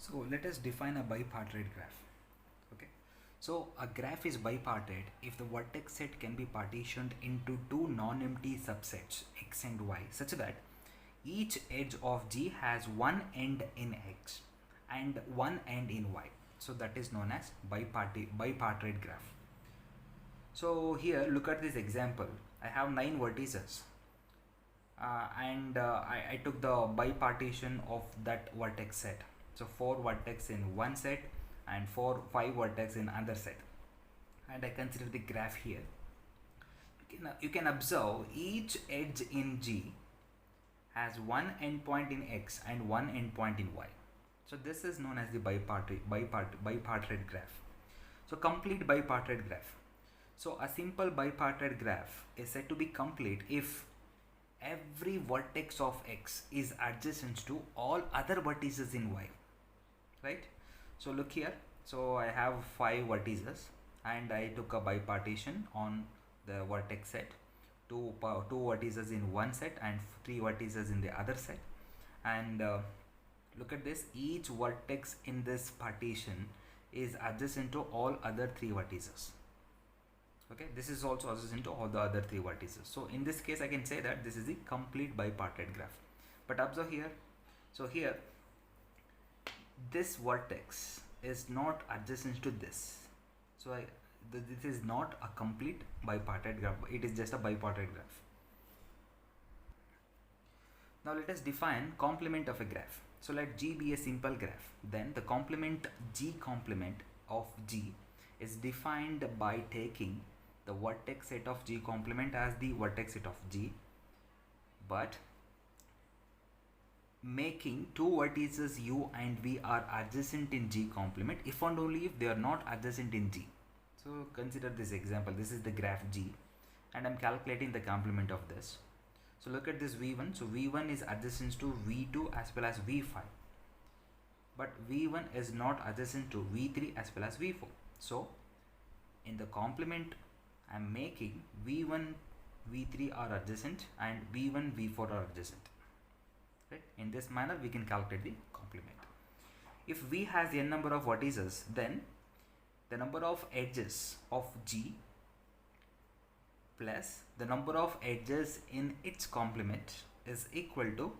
So let us define a bipartite graph. Okay. So a graph is bipartite if the vertex set can be partitioned into two non-empty subsets x and y such that each edge of G has one end in x and one end in y. So that is known as bipartite graph. So here look at this example. I have 9 vertices I took the bipartition of that vertex set. So 4 vertex in one set and 5 vertex in another set, and I consider the graph here. You can observe each edge in G has one endpoint in X and one endpoint in Y. So this is known as the bipartite graph. So complete bipartite graph. So a simple bipartite graph is said to be complete if every vertex of X is adjacent to all other vertices in Y, right? So look here. So I have 5 vertices and I took a bipartition on the vertex set. Two vertices in one set and 3 vertices in the other set. And look at this. Each vertex in this partition is adjacent to all other 3 vertices. Okay, this is also adjacent to all the other 3 vertices. So in this case I can say that this is the complete bipartite graph. But observe here. So here this vertex is not adjacent to this. So this is not a complete bipartite graph. It is just a bipartite graph. Now let us define complement of a graph. So let G be a simple graph. Then the complement G complement of G is defined by taking the vertex set of G complement as the vertex set of G, but making 2 vertices U and V are adjacent in G complement if and only if they are not adjacent in G. So consider this example. This is the graph G and I am calculating the complement of this. So look at this V1. So V1 is adjacent to V2 as well as V5, but V1 is not adjacent to V3 as well as V4. So in the complement I am making V1 V3 are adjacent and V1 V4 are adjacent. Right? In this manner we can calculate the complement. If V has n number of vertices, then the number of edges of G plus the number of edges in its complement is equal to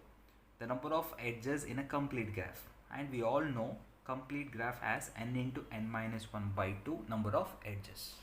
the number of edges in a complete graph, and we all know complete graph has n into n minus 1 by 2 number of edges.